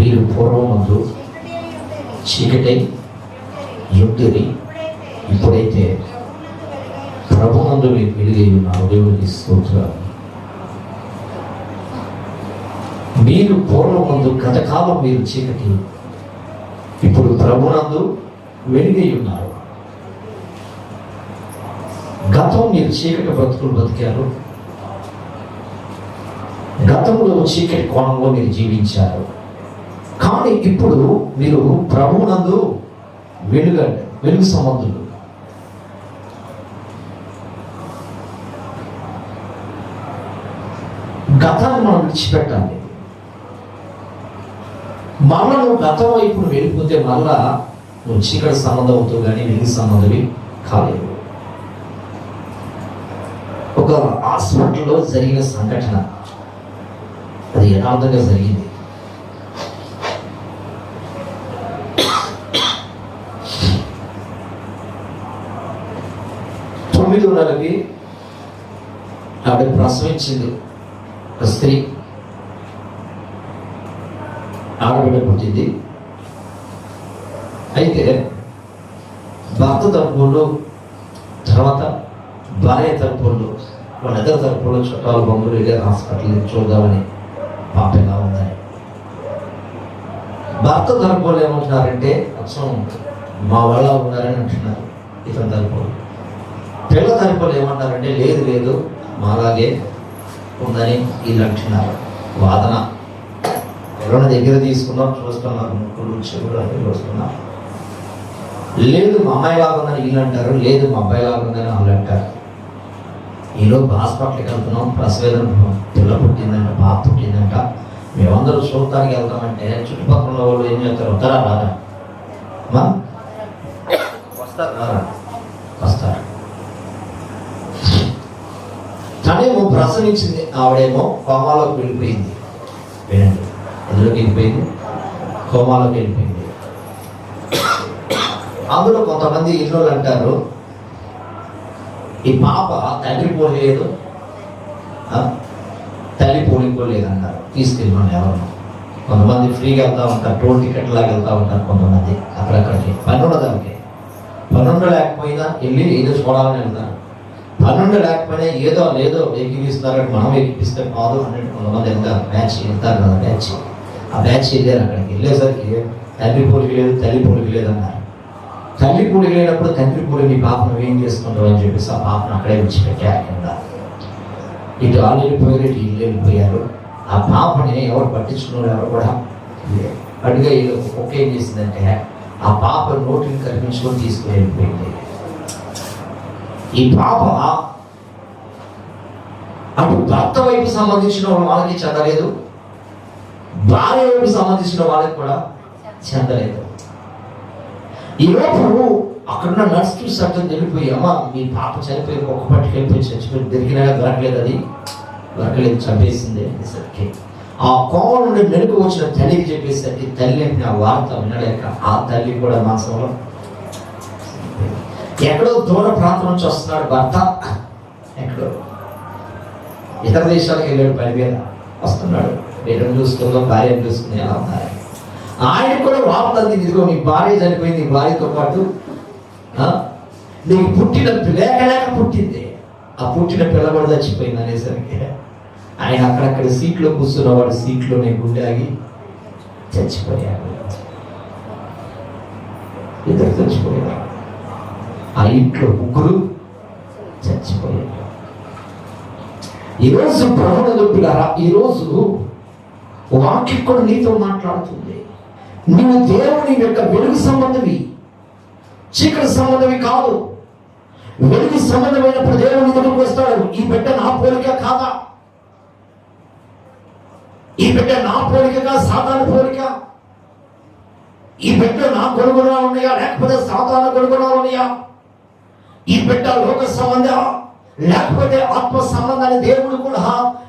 మీరు పూర్వమందు చీకటై యుక్తిని ఇప్పుడైతే ప్రభునందు మీరు వెలుగై ఉన్నారు. దేవునికి స్తోత్రాలు. మీరు పూర్వమందు గతకాలం మీరు చీకటి, ఇప్పుడు ప్రభునందు వెలుగై ఉన్నారు. గతం మీరు చీకటి బ్రతుకులు బతికారు, గతంలో చీకటి కోణంలో మీరు జీవించారు. కానీ ఇప్పుడు మీరు ప్రభువునందు వెలుగు సంబంధులు. గతాన్ని మనం విడిచిపెట్టాలి. మళ్ళా నువ్వు గతం వైపు వెళ్ళిపోతే మళ్ళా నువ్వు చీకటి సంబంధం అవుతావు, కానీ వెలుగు సంబంధవి కాలేవు. ఒక హాస్పిటల్లో జరిగిన సంఘటన, అది యథార్థంగా జరిగింది. నెలకి ఆవిడ ప్రసవించింది. ఒక స్త్రీ ఆడబిడ్డ పుట్టింది. అయితే భర్త తరపులు, తర్వాత భార్య తరపులు, వాళ్ళిద్దరు తరపులు చుట్టాలు బంధువులు వెళ్ళారు హాస్పిటల్ చూద్దామని, పాప ఎలా ఉందని. భర్త తరపులు ఏమంటున్నారంటే అచ్చం మా వాళ్ళ ఉన్నారని అంటున్నారు. ఇతని తరపులు. పిల్ల తరపులు ఏమంటారంటే లేదు లేదు మాలాగే ఉందని వీళ్ళు అంటున్నారు. వాదన. ఎవరైనా దగ్గర తీసుకున్నాం, చూస్తున్నారు, ముక్కులు చెవులు అన్నీ చూస్తున్నారు. లేదు మా అమ్మాయి లాగా ఉందని వీళ్ళు అంటారు, లేదు మా అబ్బాయి లాగా ఉందని వాళ్ళు అంటారు. ఈలోపు హాస్పిటల్కి వెళ్తున్నాం, ప్రసవేదన, పిల్ల పుట్టిందంట, పాప పుట్టిందంట. మేమందరూ చూడటానికి వెళ్తామంటే చుట్టుపక్కల వాళ్ళు ఏం చేస్తారు, వస్తారా రారా, వస్తారు రారా, వస్తారు. తనేమో ప్రసవించింది, ఆవిడేమో కోమాలోకి వెళ్ళిపోయింది. వినండి, ఎందులోకి వెళ్ళిపోయింది? కోమాలోకి వెళ్ళిపోయింది. అందులో కొంతమంది ఇళ్ళు అంటారు, ఈ పాప తండ్రి పోలేదు, తల్లి పోలిపోలేదు అన్నారు. తీసుకెళ్ళమని ఎవరు. కొంతమంది ఫ్రీగా వెళ్తూ ఉంటారు, టోల్ టికెట్ లాగా వెళ్తూ ఉంటారు కొంతమంది. అక్కడక్కడికి పని ఉండదానికి, పని ఉండలేకపోయినా వెళ్ళి ఏదో చూడాలని వెళ్తారు. పనుండి లేకపోయినా ఏదో లేదో ఎక్కిపిస్తున్నారంటే మనం ఎక్కిపిస్తే కాదు అన్నట్టు కొంతమంది వెళ్తారు. బ్యాచ్ వెళ్తారు కదా, బ్యాచ్. ఆ బ్యాచ్ వెళ్ళారు. అక్కడికి వెళ్ళేసరికి తండ్రి పోలికి లేదు, తల్లి పోలికి లేదు అన్నారు. తల్లి పోలికి లేనప్పుడు తండ్రి పోలి నీ పాపను ఏం చేసుకుంటావు అని చెప్పేసి ఆ పాపను అక్కడే విడిచిపెట్టారు. కింద ఇటు వాళ్ళు వెళ్ళిపోయారు, ఇటు ఇల్లు వెళ్ళిపోయారు. ఆ పాపని ఎవరు పట్టించుకున్నారు? ఎవరు కూడా అడిగా ఒక్క ఏం చేసిందంటే ఆ పాప నోటిని కనిపించుకొని తీసుకుని వెళ్ళిపోయింది. ఈ పాప అటు భర్త వైపు సంబంధించిన వాళ్ళకి చెందలేదు, భార్య వైపు సంబంధించిన వాళ్ళకి కూడా చెందలేదు. ఈలోపు అక్కడున్న నర్స్ చూసి వెళ్ళిపోయి, అమ్మ మీ పాప చనిపోయి ఒక్క పట్టుకు వెళ్ళిపోయి చచ్చిపోయి దొరికినా దొరకలేదు, అది దొరకలేదు, చంపేసింది అనేసరికి ఆ కోమ నుండి మెరుగు వచ్చిన తల్లికి చెప్పేసరికి తల్లి ఆ వార్త వినలేక ఆ తల్లి కూడా మనసులో ఎక్కడో దూర ప్రాంతం నుంచి వస్తున్నాడు భర్త, ఎక్కడో ఇతర దేశాలకు వెళ్ళాడు, పని మీద వస్తున్నాడు. బిడ్డను చూసుకుందాం, భార్యను చూసుకుని ఎలా ఉన్నారు. ఆయన కూడా వార్త అందింది, ఇదిగో నీ భార్య చనిపోయింది, నీ భార్యతో పాటు నీకు పుట్టిన లేక పుట్టింది, ఆ పుట్టిన పిల్ల కూడా చచ్చిపోయింది అనేసరికి ఆయన అక్కడక్కడ సీట్లో కూర్చున్నవాడు సీట్లోనే గుండె ఆగి చచ్చిపోయాడు. ఇద్దరు చచ్చిపోయారు. ఆ ఇంట్లో ముగ్గురు చచ్చిపోయారు. ఈరోజు ప్రభువును పిల్లారా, ఈరోజు వాక్యం కూడా నీతో మాట్లాడుతుంది. నీవు దేవుని యొక్క వెలుగు సంబంధవి, చీకటి సంబంధవి కాదు. వెలుగు సంబంధమైనప్పుడు దేవుని దగ్గరకు వస్తాడు. ఈ బిడ్డ నా పోలిక కాదా? ఈ బిడ్డ నా పోలికగా సాతాను పోలిక? ఈ బిడ్డ నా గుణగుణాలు ఉన్నాయా, లేకపోతే సాతాను గుణగుణాలు ఉన్నాయా? ఈ బిడ్డ లోక సంబంధం లేకపోతే ఆత్మ సంబంధాన్ని దేవుడు కూడా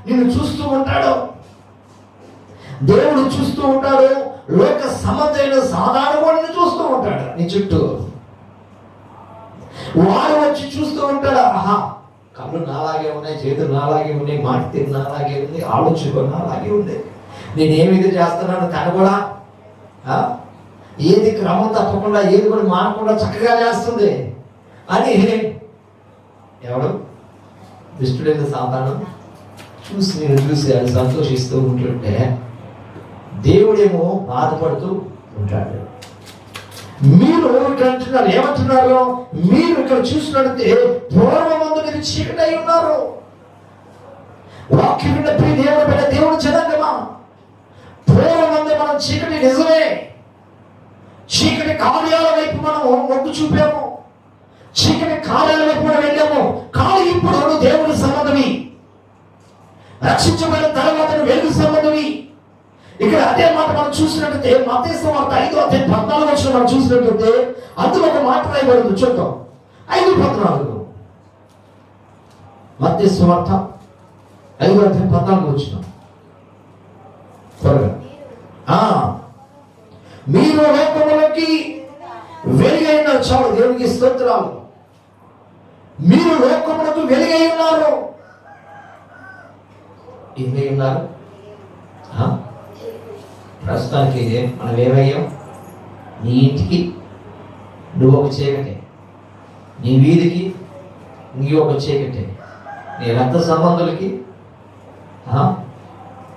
నిన్ను చూస్తూ ఉంటాడు. దేవుడు చూస్తూ ఉంటాడు. లోక సంబంధమైన సాధారణ వాడిని చూస్తూ ఉంటాడు. నీ చుట్టూ వాడు వచ్చి చూస్తూ ఉంటాడు. ఆహా, కళ్ళు నాలాగే ఉన్నాయి, చేతులు నాలాగే ఉన్నాయి, మాట తీరు నాలాగే ఉంది, ఆలోచన నాలాగే ఉంది, నేనేమిది చేస్తున్నాను తను కూడా ఏది క్రమం తప్పకుండా, ఏది కూడా మానకుండా చక్కగా చేస్తుంది అని ఎవడు దుష్టుడైన సాతాను చూసి అది సంతోషిస్తూ ఉంటుంటే దేవుడేమో బాధపడుతూ ఉంటాడు. మీరు ఇక్కడ అంటున్నారు, ఏమంటున్నారు? మీరు ఇక్కడ చూసినట్టే పూర్వమందు మీరు చీకటై ఉన్నారు. వాక్యం విన్న ప్రియ దేవుడు బిడ్డ, దేవుడు జనాంగమా, పూర్వమందు మనం చీకటి, నిజమే చీకటి కార్యాల వైపు మనం మొగ్గు చూపాము, చీకటి కార్యాల వైపు మనం వెళ్ళాము. కానీ ఇప్పుడు దేవుడి సంబంధమి, రక్షించబడిన తర్వాత వెలుగు సంబంధమి. ఇక్కడ అదే మాట మనం చూసినట్లయితే మత్తయి సువార్త 5:14 మనం చూసినట్లయితే అందులో ఒక మాట రాయబడింది, చూద్దాం. 5:14 మత్తయి సువార్త 5:14 త్వరగా. మీరు లోకములకి వెలుగై ఉన్నారు. చాలు, దేవునికి స్తోత్రాలు. మీరు లోకములకు వెలుగై ఉన్నారు. ఏమై ఉన్నారు? ప్రస్తుతానికి మనం ఏమయ్యాం? నీ ఇంటికి నువ్వు ఒక చీకటే, నీ వీధికి నీ ఒక చీకటే, నీ రక్త సంబంధులకి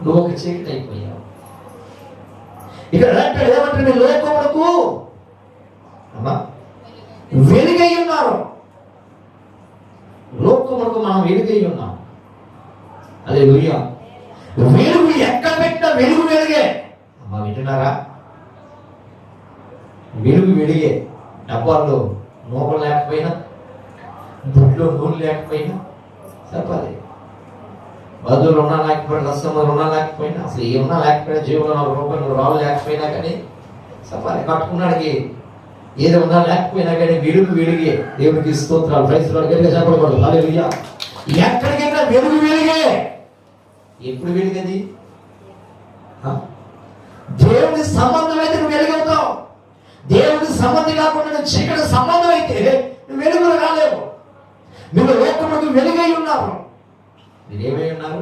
నువ్వు ఒక చీకటి అయిపోయావు. ఇక్కడ ఏమంటే లోకములకు వెలుగై ఉన్నారు. లోకములకు మనం వెలుగై ఉన్నాం. అదే వెలుగు ఎక్కడ పెట్టినా వెలుగు వెలుగే. అమ్మా వింటున్నారా? వెలుగు వెలుగే. డబ్బాల్లో నూనె లేకపోయినా, బుడ్లో నూనె లేకపోయినా చెప్పాలి, బదులు రుణం లేకపోయినా, రసంలో రుణం లేకపోయినా, అసలు ఏమన్నా లేకపోయినా, జీవులో 4 రూపాయలు రాళ్ళు లేకపోయినా కానీ చెప్పాలి, కట్టుకున్నాడికి ఏదో ఉన్నా లేకపోయినా కానీ వెలుగు వెలుగే. దేవుడికి స్తోత్రాలు. Praise Lord. గట్టిగా చెప్పకూడదు. హల్లెలూయా. ఎక్కడికైనా వెలుగు వెలుగే. ఎప్పుడు వెలుగది? దేవుడి సంబంధం అయితే నువ్వు వెలుగవుతావు. దేవుడి సంబంధం కాకుండా నువ్వు చీకటి సంబంధం అయితే నువ్వు వెలుగులు రాలేవు. మీరు లోకములకు వెలుగై ఉన్నారు. మీరు ఏమై ఉన్నారు?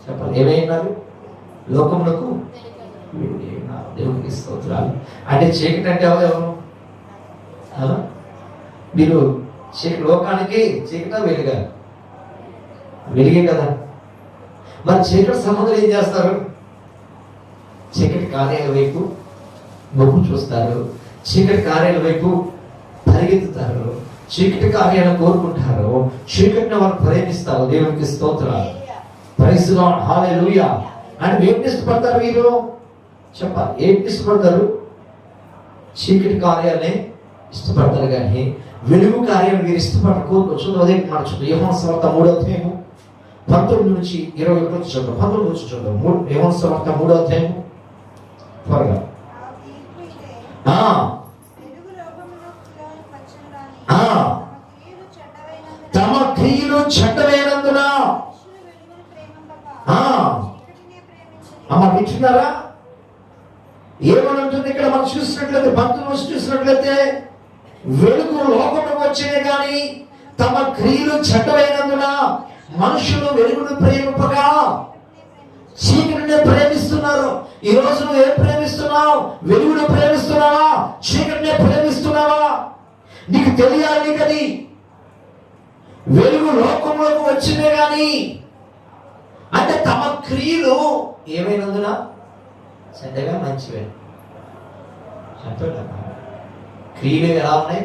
చెప్పాలి, ఏమై ఉన్నారు? లోకములకు వెలుగై ఉన్నారు. దేవుడికి స్తోత్రాలు. అంటే చీకటి అంటే ఎవరు? మీరు లోకానికి చీకట వెలుగా? వెలుగే కదా. మరి చీకటి సంబంధం ఏం చేస్తారు? చీకటి కార్యాల వైపు మొగ్గు చూస్తారు, చీకటి కార్యాల వైపు పరిగెత్తుతారు, చీకటి కార్యాలను కోరుకుంటారు, చీకటిని వారు ప్రేమిస్తారు. దేవునికి స్తోత్రాలు. Praise Lord. హల్లెలూయా. అంటే ఏంటి ఇష్టపడతారు వీరు? చెప్పాలి, ఏంటి ఇష్టపడతారు? చీకటి కార్యాలనే ఇష్టపడతారు కానీ వెలుగు కార్యాలు వీరు ఇష్టపడరు. అదే మాట చూద్దాం. యోహాను సువార్త 3:19-21 చూద్దాం. 19 చూద్దాం. యోహాను సువార్త 3 త్వరగా. తమ క్రియలు చెడ్డమైనందున అమ్మ వింటున్నారా? ఏమనంటుంది ఇక్కడ మనం చూసినట్లయితే, 19 చూసినట్లయితే వెలుగు లోకంలో వచ్చినే కానీ తమ క్రియలు చెడ్డమైనందున మనుషులు వెలుగును ప్రేమింపగా చీకటిని ప్రేమిస్తున్నారు. ఈ రోజు నువ్వు ఏం ప్రేమిస్తున్నావు? వెలుగును ప్రేమిస్తున్నావా? చీకటిని ప్రేమిస్తున్నావా? నీకు తెలియాలి కది. వెలుగు లోకంలోకి వచ్చినే కానీ అంటే తమ క్రియలు ఏమైనందున చెడ్డగా మంచివే. క్రియలు ఎలా ఉన్నాయి?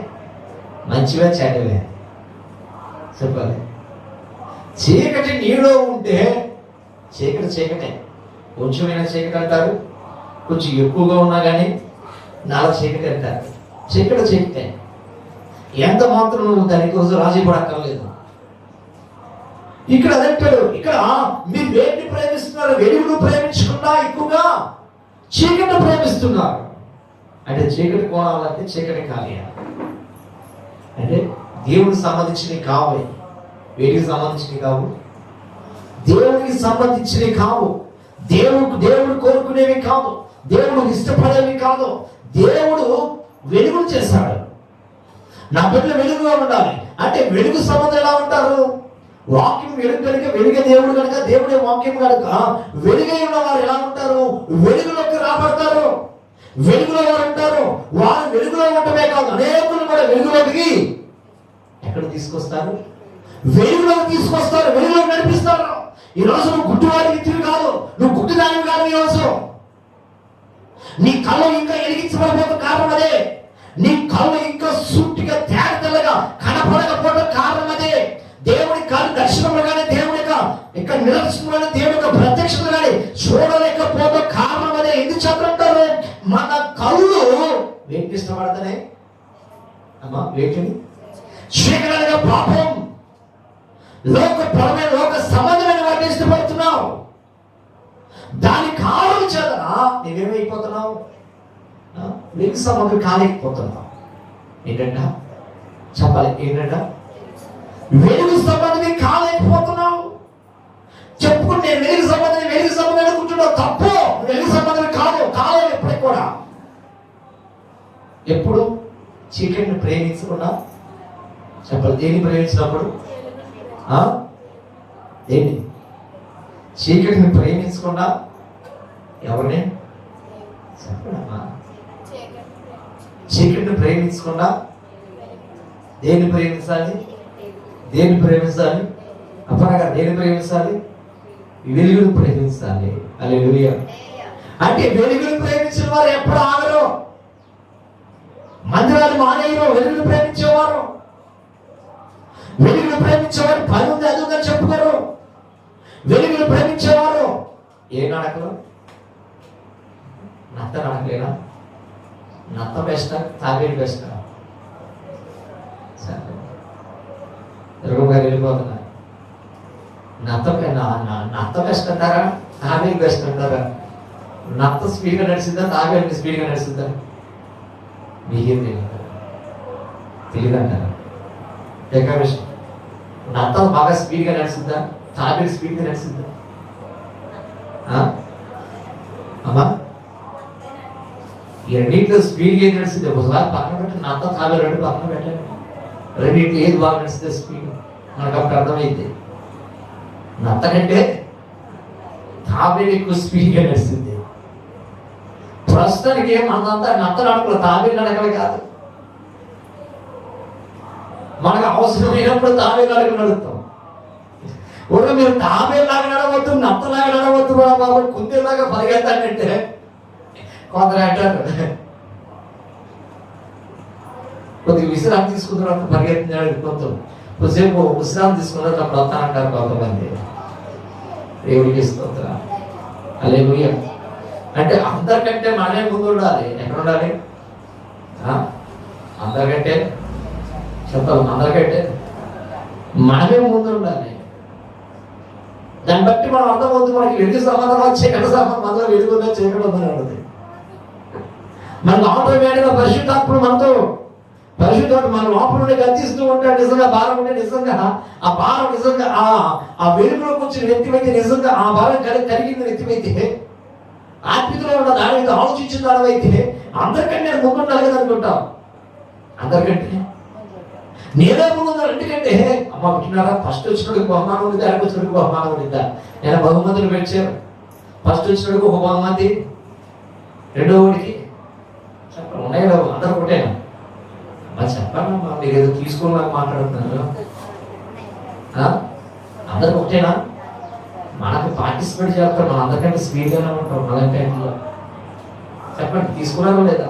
మంచివే చెడ్డవే. చెప్పాలి. చీకటి నీలో ఉంటే చీకటే. కొంచెమైనా చీకటి అంటారు, కొంచెం ఎక్కువగా ఉన్నా కానీ నాలుగు చీకటి అంటారు. చీకటే. ఎంత మాత్రం నువ్వు దానికోసం రాజీ పడక్కర్లేదు. ఇక్కడ అదంటాడు, ఇక్కడ మీరు వేడిని ప్రేమిస్తున్నారు, వెలుగును ప్రేమించకుండా ఎక్కువగా చీకటి ప్రేమిస్తున్నారు. అంటే చీకటి కోణాలంటే చీకటి కార్యాలు అంటే దేవుడికి సంబంధించినవి కావు. వేడికి సంబంధించినవి కావు, దేవుడికి సంబంధించినవి కావు, దేవుడు కోరుకునేవి కాదు, దేవుడు ఇష్టపడేవి కాదు. దేవుడు వెలుగును చేశాడు. నా బిడ్డలు వెలుగుగా ఉండాలి అంటే వెలుగు సంబంధం ఎలా ఉంటారు? వాక్యం వెలుగు కనుక, వెలుగే దేవుడు కనుక, దేవుడే వాక్యం కనుక వెలుగై ఉన్న వారు ఎలా ఉంటారు? వెలుగులోకి రాబడతారు. వెలుగులో వారు ఉంటారు. వారు వెలుగులో ఉండటమే కాదు, అనేకులు కూడా వెలుగులోకి ఎక్కడ తీసుకొస్తారు? వెలుగులోకి తీసుకొస్తారు, వెలుగులోకి నడిపిస్తారు. ఈరోజు నువ్వు గుడ్డివాడికి తిరిగి కాదు, నువ్వు గుడ్డిదానివి కాదు. ఈరోజు నీ కళ్ళు ఇంకా ఎలిగించబడిపోతున్న కారణం అదే. నీ కళ్ళు ఇంకా సూటిగా తేటగా కనపడకపోవడం కారణం అదే. దేవుడి కాదు దర్శనంలో కానీ, దేవుడి యొక్క నిదర్శనం కానీ, దేవుడి యొక్క ప్రత్యక్షత కానీ చూడలేకపోవడం కారణం అదే. ఎందుకు చెప్పంటారు? మన కళ్ళు వేటిని ఇష్టపడతానే అమ్మా? వేటిని? చీకటిగా పాపం, లోకపరమైన లోక సంబంధమైన వాటిని ఇష్టపడుతున్నావు. దాని కారణం చేత నీవేమైపోతున్నావు? వెలుగు సంబంధం కాలేకపోతున్నావు. ఏంటంట చెప్పాలి? ఏంటంట? వెలుగు సంబంధమే కాలేకపోతున్నావు. చెప్పుకుంటే నేను వెలుగు సంబంధం అనుకుంటున్నావు. తప్పు. వెలుగు సంబంధం కాలేదు ఎప్పటికి కూడా. ఎప్పుడు చీకటిని ప్రేమించకుండా చెప్పాలి. దేన్ని ప్రేమించినప్పుడు? ఏంటి? చీకటిని ప్రేమించకుండా ఎవరిని చెప్పడమ్మా? చీకటిని ప్రేమించకుండా దేన్ని ప్రేమించాలి? అప్పనగా దేన్ని ప్రేమించాలి? వెలుగును ప్రేమించాలి. హల్లెలూయా. అంటే వెలుగును ప్రేమించిన వారు ఎప్పుడు ఆగరు, మందిరాలు మానేయరు. వెలుగును ప్రేమించేవారు, వెలుగును ప్రేమించేవారు పని ఉంది అది ఉందని చెప్పుకోరు. వెలుగును ప్రేమించేవారు ఏ నడకలు? నత్త నడకలేనా? నత్త బెస్ట్, తాబేలు బెస్ట్? గారు వెళ్ళిపోతున్నారు. నత్త బెస్ట్ అంటారా, తాబేలు బెస్ట్ అంటారా? నత్త స్పీడ్గా నడిచిందా, తాబేలు స్పీడ్గా నడిచిందా? మీకేం తెలియదు అంటారా? విషయం, నత్త బాగా స్పీడ్గా నడిచిందా, తాబేలు స్పీడ్గా నడిచిందా? అమ్మా ఈ రెండింటిలో స్పీడ్గా ఏది నడిచింది? ఒకసారి పక్కన పెట్టి నత్త తాబేలు రెండు పక్కన పెట్టండి. రెండింటిలో ఏది బాగా నడిచింది స్పీడ్? మనకు అప్పుడు అర్థమైంది. నత్త కంటే తాబేలు ఎక్కువ స్పీడ్గా నడిచింది. ప్రస్తుతానికి మనంతా నత్త నడకలు, తాబేలు నడకలు కాదు. మనకు అవసరమైనప్పుడు తాబేలు నడకలు నడుస్తాం. ఊరు మీరు తాబేలాగా నడవద్దు, నత్తలాగా నడవద్దు బాబు, కుందేలాగా పరిగెత్తానంటే కొందరు అంటారు. కొద్దిగా విశ్రాంతి తీసుకున్న తర్వాత పరిగెత్తినాడు, కొద్దిసేపు విశ్రాంతి తీసుకున్న తర్వాత అప్పుడు వస్తానంటారు కొంతమంది. దేవుడికి స్తోత్రం. హల్లెలూయా. అంటే అందరికంటే మనమే ముందు ఉండాలి. ఎక్కడ ఉండాలి? అందరికంటే చెప్పాలి, అందరికంటే మనమే ముందు ఉండాలి. దాన్ని బట్టి మనం అర్థమవుతుంది మనకి వెలుగు సంబంధం, చీకటి సంబంధం, మనలో వెలుగు ఉందా చీకటి ఉందని అన్నది. మన లోపల పరిశుద్ధాత్ముడు మనతో పరిశుద్ధాత్మ మన లోపల నుండి గతిస్తూ ఉంటాడు. నిజంగా భారం ఉంటే నిజంగా ఆ భారం నిజంగా ఆ వెలుగులోకి వచ్చిన వ్యక్తివైతే, నిజంగా ఆ భారం కలిగిన వ్యక్తివైతే, ఆత్మీయతలో ఉన్న దాని మీద ఆలోచించిన దానివైతే అందరికంటే నేను ముందుండాలి కదా అనుకుంటాం. అందరికంటే నేనే ముందున్నారు. ఎందుకంటే అమ్మ పుట్టినారా, ఫస్ట్ వచ్చినడికి బహుమానం ఉంది, అరకు వచ్చినడికి బహుమానం ఉందా? నేను బహుమతులు పెట్టాను. ఫస్ట్ వచ్చినడికి ఒక బహుమతి, రెండో వాడికి చెప్పండి ఉన్నాయి కదా, అందరూ ఒకటేనా? మరి చెప్పండి అమ్మా, మీరు ఏదో తీసుకుని నాకు మాట్లాడుతున్నారు. అందరూ ఒకటేనా? మనకు పార్టిసిపేట్ చేస్తారు, మన అందరికంటే స్పీడ్గానే ఉంటాం. మన టైంలో చెప్పండి, తీసుకున్నారో లేదా?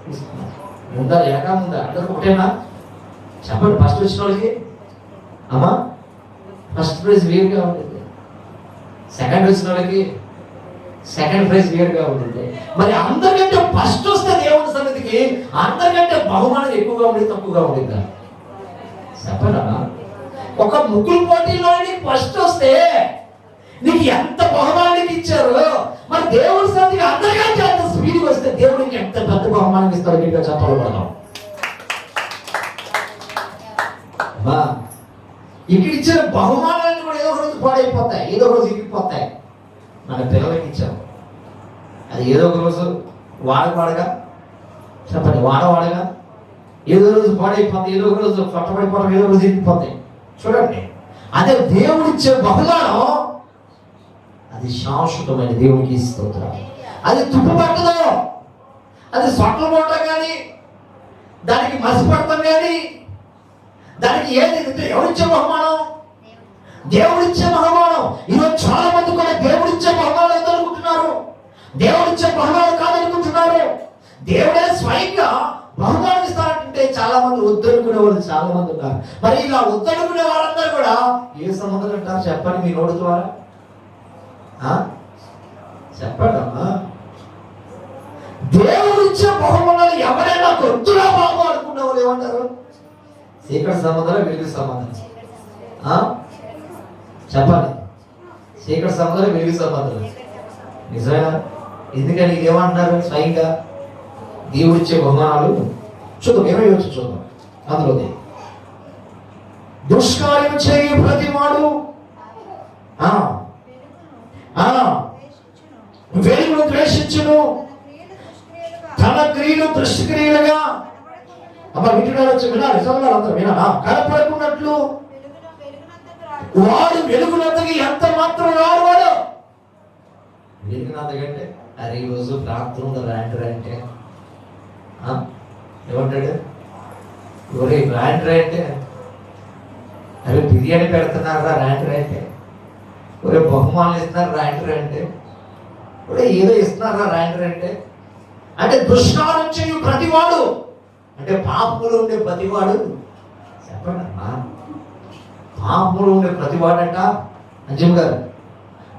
తీసుకున్నారు. ముందా లేక ముందా? అందరూ ఒకటేనా? చెప్పండి. ఫస్ట్ వచ్చిన వాళ్ళకి అమ్మా ఫస్ట్ ప్రైజ్ వేరుగా ఉంటుంది, సెకండ్ వచ్చిన వాళ్ళకి సెకండ్ ప్రైజ్ వేరుగా ఉంటుంది. మరి అందరికంటే ఫస్ట్ వస్తే దేవుని సన్నిధికి అందరికంటే బహుమానం ఎక్కువగా ఉండేది తక్కువగా ఉండేదా? చెప్పండి అమ్మా. ఒక ముగ్గురు పోటీలో ఫస్ట్ వస్తే నీకు ఎంత బహుమానానికి ఇచ్చారు, మరి దేవుని సన్నిధికి అందరికంటే అంత స్పీడ్గా వస్తే దేవుడికి ఎంత పెద్ద బహుమానం ఇస్తారో గట్టిగా చెప్పగలుగుతాం. ఇక్కడ ఇచ్చిన బహుమానాన్ని కూడా ఏదో ఒక రోజు పాడైపోతాయి, ఏదో ఒక రోజు ఇరిగిపోతాయి. మన పిల్లలకి ఇచ్చాం, అది ఏదో ఒక రోజు వాడగా చెప్పండి, వాడగా ఏదో రోజు పాడైపోతాయి, ఏదో ఒక రోజు పట్టబడిపోవడం, ఏదో రోజు ఇరిగిపోతాయి. చూడండి, అదే దేవుడిచ్చే బహుమానం అది శాశ్వతమైన దేవుడికి స్తోత్రం. అది తుప్పు పట్టదు, అది సొట్ల మూట కానీ, దానికి మసిపడతాం కానీ, దానికి ఏది ఎవరిచ్చే బహుమానం? దేవుడిచ్చే బహుమానం. ఈరోజు చాలా మంది కూడా దేవుడిచ్చే బహుమానం ఎదుర్కొంటున్నారు, దేవుడిచ్చే బహుమానం కాదనుకుంటున్నారు. దేవుడే స్వయంగా బహుమానం ఇస్తారంటే చాలా మంది వద్దనుకునే వాళ్ళు చాలా మంది ఉన్నారు. మరి ఇలా వద్దనుకునే వాళ్ళందరూ కూడా ఏ సంబంధం అంటారు చెప్పండి మీ నోటి ద్వారా? చెప్పండి అమ్మా. దేవుడిచ్చే బహుమానాలు ఎవరైనా వద్దురా బాబు అనుకున్న వాళ్ళు ఏమంటారు? చీకటి సంబంధాలు, వెలుగు సంబంధం. చెప్పండి, చీకటి సంబంధాలు, వెలుగు సంబంధాలు. నిజమేనా? ఎందుకని ఏమంటున్నారు స్వయంగా? దేవుడిచ్చే బహుమానాలు చూద్దాం, 20 చూద్దాం. అందులోనే దుష్కార్యం చేయి ప్రతివాడు వెలుగును ద్వేషించును, తన క్రియలు దుష్క్రియలుగా వినాలి అందరూ వినా కనపడుకున్నట్లు వాడు వెలుగునంతకి ఎంత మాత్రం రాడు. వాడు వెలుగునంతకంటే అరే ఈరోజు ప్రాంతం ర్యాంటర్ అంటే ఏమంటాడు? ఒరే ర్యాంటర్ అంటే అరే బిర్యానీ పెడుతున్నారా ర్యాంటర్ అంటే, ఒరే బహుమానాలు ఇస్తున్నారు ర్యాంటర్ అంటే, ఒరే ఏదో ఇస్తున్నారా ర్యాంటర్ అంటే. అంటే దుష్కార్యం చేయు ప్రతివాడు అంటే పాపములు ఉండే ప్రతివాడు. చెప్పండి అమ్మా, పాపములు ఉండే ప్రతివాడంట అంజమ్ గారు.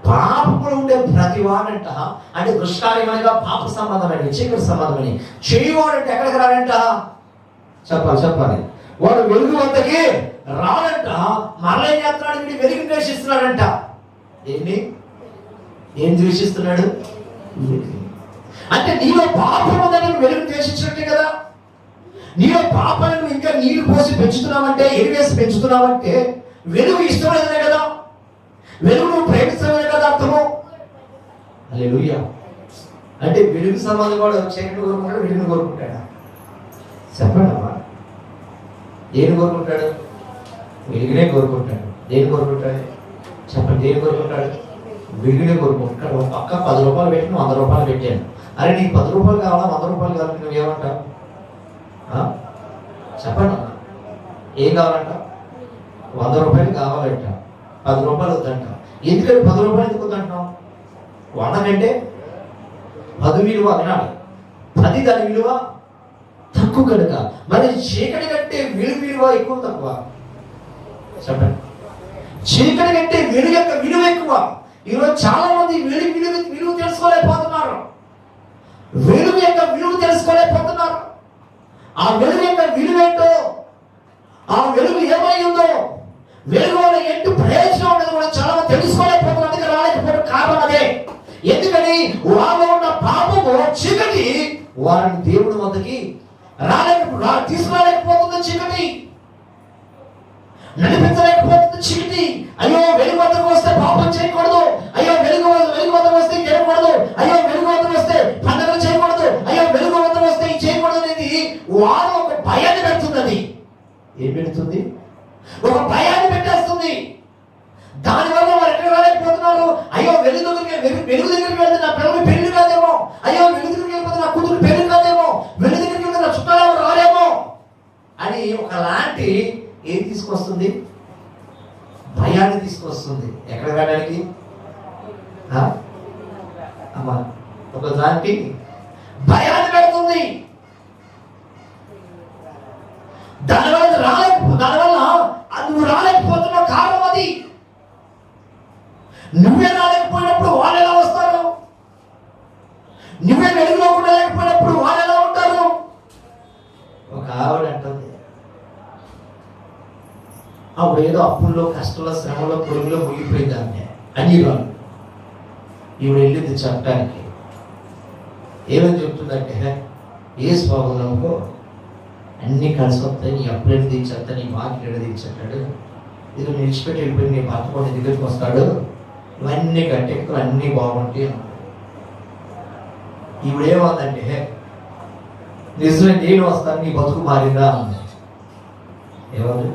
పాపములు ఉండే ప్రతివాడంట అంటే దుష్కార్యమనగా పాప సంబంధమని, చీకటి సంబంధమని చేయవాడంటే ఎక్కడికి రాడంట? చెప్పాలి. వాడు వెలుగు వద్దకి రాడంట. మరలా ఏం చేస్తున్నాడు? వీడు వెలుగు ద్వేషిస్తున్నాడంట. ఏం ద్వేషిస్తున్నాడు? అంటే నీలో పాపం ఉందని వెలుగు ద్వేషించినట్టే కదా. నీలో పాపాలను ఇంకా నీళ్లు పోసి పెంచుతున్నావంటే, ఎరివేసి పెంచుతున్నావంటే వెలుగు ఇష్టమైనదే కదా, వెలుగు నువ్వు ప్రేమిస్తున్నావే కదా అర్థము. హల్లెలూయా. అంటే వెలుగు సంబంధం కూడా చీకటి కోరుకుంటాడు, వెలుగును కోరుకుంటాడా? చెప్పండి అమ్మా. దేని కోరుకుంటాడు? వెలుగునే కోరుకుంటాడు. దేని కోరుకుంటాడు? చెప్పండి, దేని కోరుకుంటాడు? వెలుగునే కోరుకుంటాడు. ఒక పక్క 10 రూపాయలు పెట్టి 100 రూపాయలు పెట్టాను. అరే నీకు 10 రూపాయలు కావాలా 100 రూపాయలు కావాలి, నువ్వేమంటావు? చెప్పండి అమ్మా. ఏం కావాలంట? 100 రూపాయలు కావాలంట, 10 రూపాయలు వద్దంట. ఎందుకంటే 10 రూపాయలు ఎందుకు వద్దంటున్నావు? 100 కంటే 10 విలువ వినాలి, 10 దాని విలువ తక్కువ కనుక. మరి చీకటి కంటే వెలుగు విలువ ఎక్కువ తక్కువ? చెప్పండి. చీకటి కంటే వెలుగు యొక్క విలువ ఎక్కువ. ఈరోజు చాలా మంది విలువ తెలుసుకోలేకపోతున్నారు, వెలుగు యొక్క విలువ తెలుసుకోలేకపోతున్నారు. ఆ వెలుగు యొక్క విలువ ఏంటో, ఆ వెలుగు ఏమై ఉందో, వెలుగు వల్ల ఏంటి ప్రయోజనం ఉండదు కూడా చాలా మంది తెలుసుకోలేకపోతున్నట్టుగా రాలేకపోవడం కారణం అదే. ఎందుకని వారిలో ఉన్న పాపము చీకటి వారిని దేవుడి వద్దకి తీసుకురాలేకపోతుంది. చీకటి నడిపించలేకపోతుంది. చీకటి అయ్యో వెలుగు వద్దకు వస్తే పాపం చేయకూడదు, అయ్యో వెలుగు వద్దకు వస్తే తినకూడదు, అయ్యో వెలుగు వద్దకు వస్తే పండుగలు చేయకూడదు, అయ్యో వెలుగు వద్దకు వస్తే ఇది చేయకూడదు అనేది వారు ఒక భయాన్ని పెడుతుంది. ఏం పెడుతుంది? ఒక భయాన్ని పెట్టేస్తుంది. దానివల్ల వారు ఎక్కడ రాలేకపోతున్నారు. అయ్యో వెలుగు దగ్గరికి వెళ్తే నా పిల్లలు పెళ్లి కాదేమో, అయ్యో వెలుగు దగ్గరికి వెళ్ళిపోతే నా కూతురు పెళ్లి కాదేమో, వెలుగు దగ్గరికి వెళ్తే నా చుట్టాలు రాలేమో అని ఒకలాంటి ఏం తీసుకొస్తుంది? భయాన్ని తీసుకొస్తుంది. ఎక్కడ వెళ్ళడానికి? అమ్మా, ఒకలాంటి భయాన్ని పెడుతుంది. దానివల్ల నువ్వు రాలేకపోతున్నావు. కారణం అది. నువ్వే రాలేకపోయినప్పుడు వాళ్ళు ఎలా వస్తారు? నువ్వే వెలుగులో ఉండలేకపోయినప్పుడు వాళ్ళు ఎలా ఉంటారు? ఒక ఆవిడ అంటుంది, అప్పుడు ఏదో అప్పుల్లో కష్టంలో శ్రమలో పొరుగులో ముగిపోయింది ఆమె అన్నిరాలు. ఈవిడ వెళ్ళింది చెప్పడానికి. ఏమని చెప్తుందంటే, ఏ స్వభావంలో అన్నీ కలిసి వస్తాయి, నీ అప్పులను తీర్చేస్తా, నీ బాధ్యత తీర్చేస్తాడు, ఇది నిలిచిపెట్టి వెళ్ళిపోయి నీ భర్త కూడా దగ్గరికి వస్తాడు, ఇవన్నీ గట్టెక్కులు అన్నీ బాగుంటాయి. ఈవిడేమందంటే, నిజమే నేను వస్తాను, నీ బతుకు మారిందా అంది. ఏమది?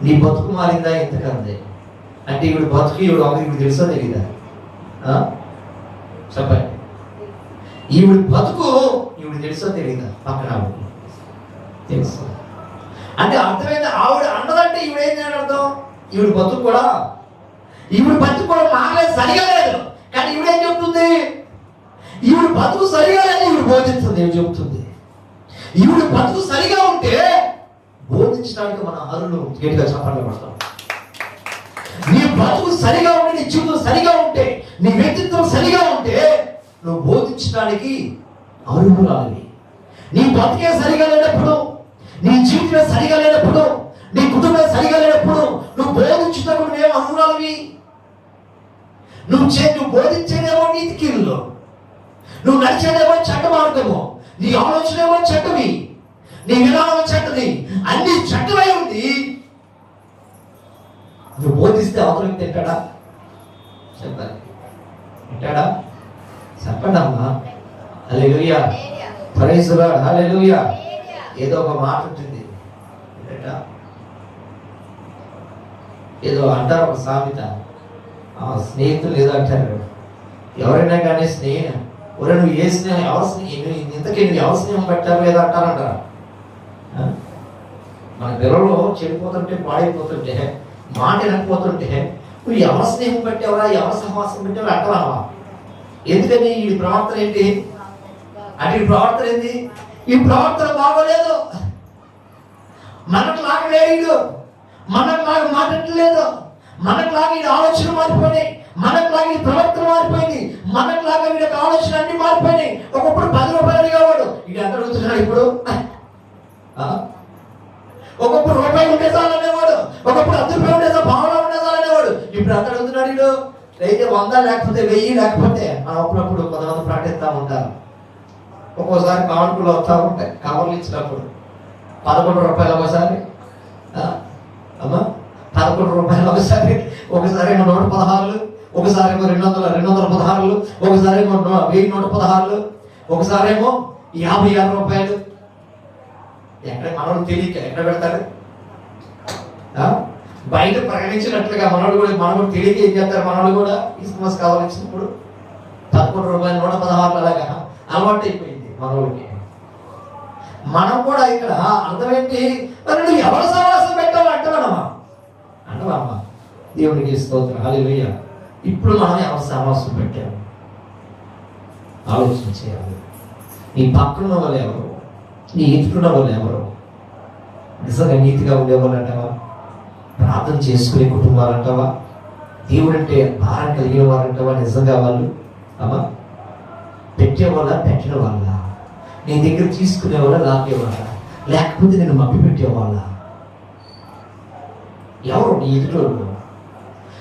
నీ బతుకు మారిందా ఎంతకంది అంటే ఈవిడ బతుకు ఈవిడ తెలుసా తెలీదా? చెప్పండి. ఈవిడ బతుకు ఈవిడ తెలుసో తెలియదా? పక్కన ఆవిడ తెలుసు అంటే అర్థమైంది. ఆవిడ అన్నదంటే ఈవిడ ఏం చేయని అర్థం? ఈవిడ బతుకు కూడా మారలేదు, సరిగా లేదు. కానీ ఈవిడేం చెప్తుంది? ఈవిడ బతుకు సరిగా లేదు, ఈవిడ బోధిస్తుంది. ఏం చెప్తుంది? ఈవిడ బతుకు సరిగా ఉంటే బోధించడానికి మన అరులు గట్టిగా చప్పట్లు పడతాం. నీ బతుకు సరిగా ఉంటే, నీ జీవితం సరిగా ఉంటే, నీ వ్యక్తిత్వం సరిగా ఉంటే నువ్వు బోధించడానికి అర్హురాలివి. నీ బతికే సరిగా లేనప్పుడు, నీ జీవితం సరిగా లేనప్పుడు, నీ కుటుంబం సరిగా లేనప్పుడు నువ్వు బోధించుటప్పుడు నువ్వేమో అర్హురాలివి. నువ్వు బోధించేదేమో నీతికీళ్ళు, నువ్వు నడిచేదేమో చెడ్డ మార్గము, నీ ఆలోచనేమో చెడ్డవి, నీ విధానం చెడ్డది, అన్ని చెడ్డవై ఉంది. నువ్వు బోధిస్తే అవతల తింటాడా? చెప్పాలి, తింటాడా? చెప్పండి అమ్మా. హల్లెలూయా, ప్రైజ్ ది లార్డ్, హల్లెలూయా. ఏదో ఒక మాట ఉంటుంది, ఏదో అంటారు ఒక సామెత, స్నేహితులు ఏదో అంటారు. ఎవరైనా కానీ నువ్వు ఏ స్నేహం, ఇంతకీ నువ్వు ఎవరు స్నేహం పెట్టారు ఏదో అంటారంటారా? మన పిల్లలు చెడిపోతుంటే, పాడైపోతుంటే, మాట వినకపోతుంటే నువ్వు ఎవరు స్నేహం పెట్టావరా, ఎవరు సహవాసం పెట్టావరా అంటావా? ఎందుకని? ఈ ప్రవర్తన ఏంటి అంటే, ఈ ప్రవర్తన ఏంటి? ఈ ప్రవర్తన బాగోలేదు, మనకులాగా లేడు, మనకులాగా మాట్లాడలేదు, మనకులాగా ఈ ఆలోచన మారిపోయినాయి, మనకులాగా ఈ ప్రవర్తన మారిపోయింది, మనకులాగా వీళ్ళకి ఆలోచన అన్ని మారిపోయినాయి. ఒకప్పుడు 10 రూపాయలు అడిగేవాడు, ఇది ఎంత అడుగుతున్నాడు ఇప్పుడు? ఒకప్పుడు రూపాయలు ఉండేసాలనేవాడు, ఒకప్పుడు 10 రూపాయలు ఉండేసా, భావన ఉండేసాలనేవాడు. ఇప్పుడు ఎంత అడుగుతున్నాడు వీడు? అయితే 100 లేకపోతే 1000 లేకపోతే మనం అప్పుడప్పుడు కొంతమంది ప్రకటిస్తూ ఉంటారు. ఒక్కోసారి కానుకలు వస్తూ ఉంటాయి, కవర్లు ఇచ్చినప్పుడు 11 రూపాయలు ఒకసారి, అమ్మా 11 రూపాయలు ఒకసారి, ఒకసారి 116, ఒకసారి 216, ఒకసారి 1116, ఒకసారి 56 రూపాయలు. ఎక్కడ మనోడు తెలియక ఎక్కడ పెడతారు? బయట ప్రకటించినట్లుగా మనోడు తెలియక ఏం చేస్తారు? మనోడు కూడా క్రిస్మస్ కావాల్సినప్పుడు 11 రూపాయలు 116 అలాగా అలవాటు అయిపోయింది మనోడికి. మనం కూడా ఇక్కడ అర్థం ఏంటి? నువ్వు ఎవరు సహవాసం పెట్టావు అంటావమ్మా, అంటావమ్మా. దేవునికి స్తోత్రం, హల్లెలూయా. ఇప్పుడు మనం ఎవరు సహవాసం పెట్టాము ఆలోచన చేయాలి. నీ పక్కన వాళ్ళు ఎవరు? నీ ఎదుటిన్న వాళ్ళు ఎవరు? నిజంగా నీతిగా ఉండేవాళ్ళు అంటావా? ప్రార్థన చేసుకునే కుటుంబాలు అంటావా? దేవుడంటే భారం కలిగిన వారు అంటావా? నిజంగా వాళ్ళు అమ్మా పెట్టేవాళ్ళ, పెట్టిన వాళ్ళ, నీ దగ్గర తీసుకునేవాళ్ళ, లాగేవాళ్ళ, లేకపోతే నేను మప్పి పెట్టేవాళ్ళ? ఎవరు నీ ఎదుటోళ్ళు?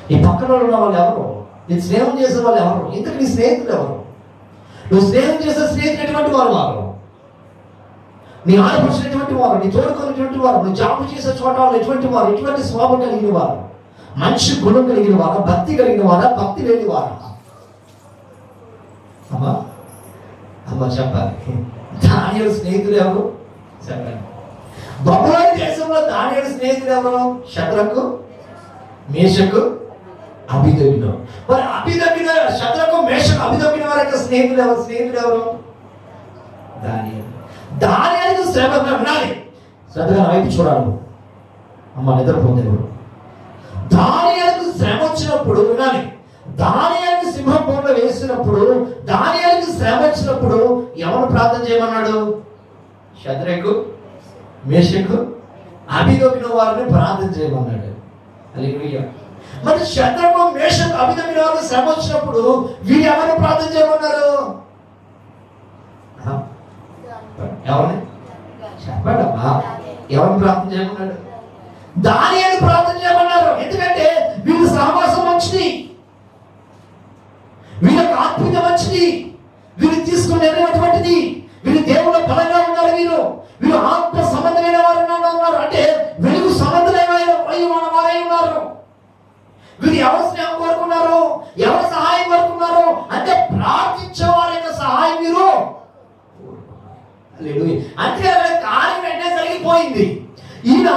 నీ పక్కన ఉన్న వాళ్ళు ఎవరు? నీ స్నేహం చేసే వాళ్ళు ఎవరు? ఇంతకు నీ స్నేహితులు ఎవరు? నువ్వు స్నేహం చేసే స్నేహితులు ఎటువంటి వారు? నీ ఆడపడిచినటువంటి వారు, నీ తోడుకున్నటువంటి వారు, నువ్వు జాబు చేసే చోట వాళ్ళు ఎటువంటి వారు? ఎటువంటి స్వభావం కలిగిన వారు? మంచి గుణం కలిగిన వారా? భక్తి కలిగిన వారా? భక్తి లేని వారా? అమ్మా అమ్మ చెప్పాలి. దానియేలు స్నేహితులు ఎవరు? చెప్పండి. బబులోను దేశంలో దానియేలు స్నేహితులు ఎవరు? షద్రకు, మేషకు, అబేద్నెగో. మరి అబేద్నెగో, షద్రకు, మేషకు, అబేద్నెగో వారి యొక్క స్నేహితులు ఎవరు? దానియేలుకు శ్రమ వినాలి, శ్రద్ధగా వైపు చూడాలి. అమ్మ నిద్రపోతేవాడు. దానియేలుకు శ్రమ వచ్చినప్పుడు వినాలి. దానియేలుని సింహపురంలో వేసినప్పుడు, దానియేలుకి శ్రమ వచ్చినప్పుడు ఎవరు ప్రార్థన చేయమన్నాడు? షద్రకు, మేషకు, అబేద్నెగో వారిని ప్రార్థన చేయమన్నాడు. హల్లెలూయా. మరి షద్రకు, మేషకు, అబేద్నెగో వారికి శ్రమ వచ్చినప్పుడు వీరు ఎవరిని ప్రార్థన చేయమన్నారు? ఎవరిని చెప్పాడమ్మా? ఎవరిని ప్రార్థన చేయమన్నాడు? దానియేలుని ప్రార్థన చేయమన్నారు. ఎందుకంటే వీళ్ళు సహవాసం మంచిది, వీళ్ళకి ఆత్మీయత మంచిది, వీళ్ళు తీసుకుని నిర్ణయటువంటిది, వీళ్ళు దేవుళ్ళ బలంగా ఉన్నారు, వీళ్ళు ఆత్మ సంబంధమైన వారు ఉన్నారు, అంటే వెలుగు సంబంధమైన వారై ఉన్నారు. వీరు ఎవరు స్నేహం కోరుకున్నారు? ఎవరు సహాయం కోరుకున్నారు? అంటే ప్రార్థించే వారి యొక్క సహాయం వీరు. అంటే కార్యం వెంటనే జరిగిపోయింది. ఈయన